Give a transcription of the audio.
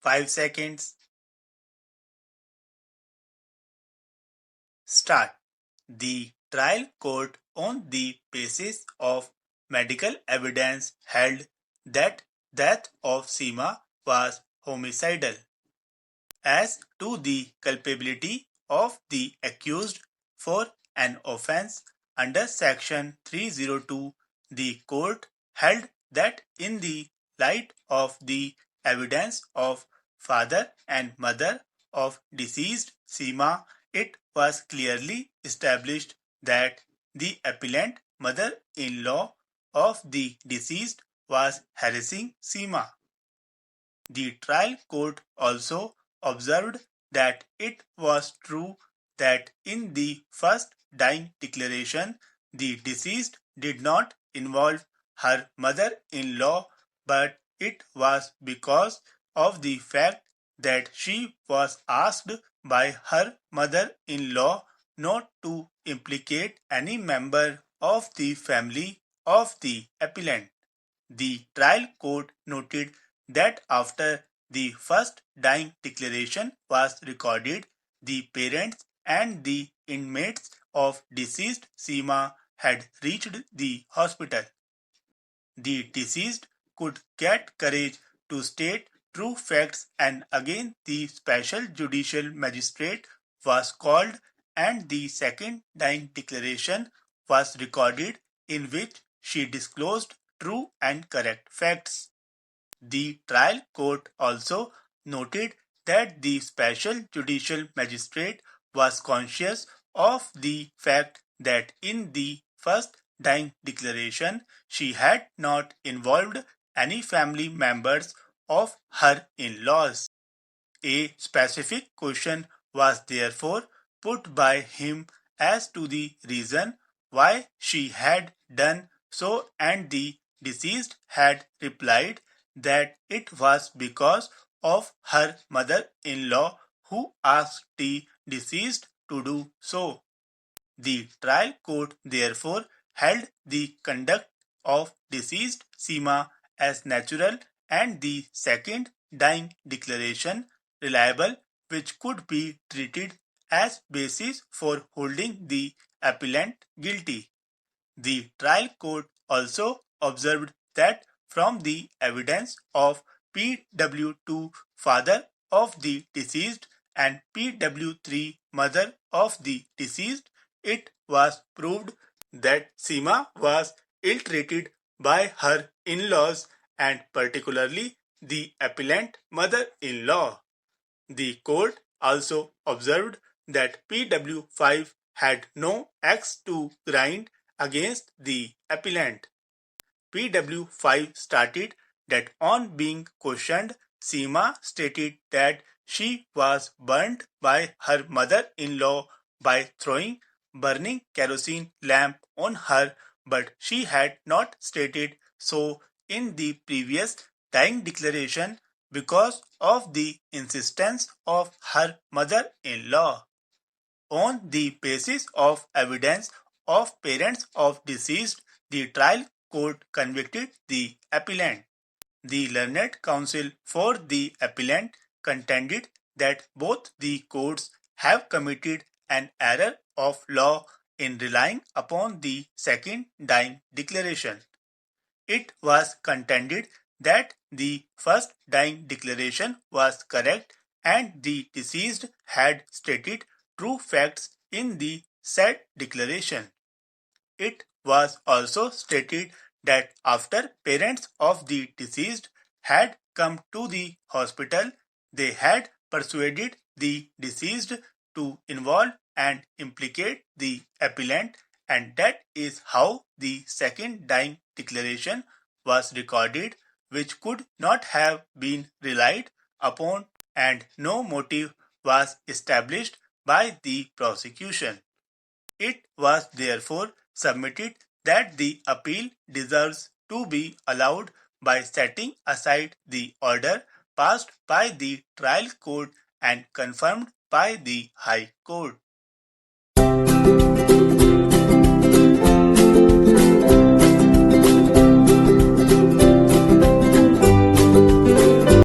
5 seconds. Start. The trial court, on the basis of medical evidence, held that death of Seema was homicidal. As to the culpability of the accused for an offence under Section 302, the court held that in the light of the evidence of father and mother of deceased Seema, it was clearly established that the appellant mother-in-law of the deceased was harassing Seema. The trial court also observed that it was true that in the first dying declaration the deceased did not involve her mother-in-law, but it was because of the fact that she was asked by her mother-in-law not to implicate any member of the family of the appellant. The trial court noted that after the first dying declaration was recorded, the parents and the inmates of deceased Seema had reached the hospital. The deceased could get courage to state true facts, and again the special judicial magistrate was called and the second dying declaration was recorded, in which she disclosed true and correct facts. The trial court also noted that the special judicial magistrate was conscious of the fact that in the first dying declaration she had not involved any family members of her in-laws. A specific question was therefore put by him as to the reason why she had done so, and the deceased had replied that it was because of her mother-in-law who asked the deceased to do so. The trial court therefore held the conduct of deceased Seema as natural and the second dying declaration reliable, which could be treated as basis for holding the appellant guilty. The trial court also observed that from the evidence of PW2, father of the deceased, and PW3, mother of the deceased, it was proved that Seema was ill-treated by her in-laws and particularly the appellant mother-in-law. The court also observed that PW5 had no axe to grind against the appellant. PW5 stated that on being questioned, Seema stated that she was burnt by her mother-in-law by throwing burning kerosene lamp on her, but she had not stated so in the previous dying declaration because of the insistence of her mother-in-law. On the basis of evidence of parents of deceased, the trial court convicted the appellant. The learned counsel for the appellant contended that both the courts have committed an error of law in relying upon the second dying declaration. It was contended that the first dying declaration was correct and the deceased had stated true facts in the said declaration. It was also stated that after parents of the deceased had come to the hospital, they had persuaded the deceased to involve and implicate the appellant, and that is how the second dying declaration was recorded, which could not have been relied upon, and no motive was established by the prosecution. It was therefore submitted that the appeal deserves to be allowed by setting aside the order passed by the trial court and confirmed by the High Court.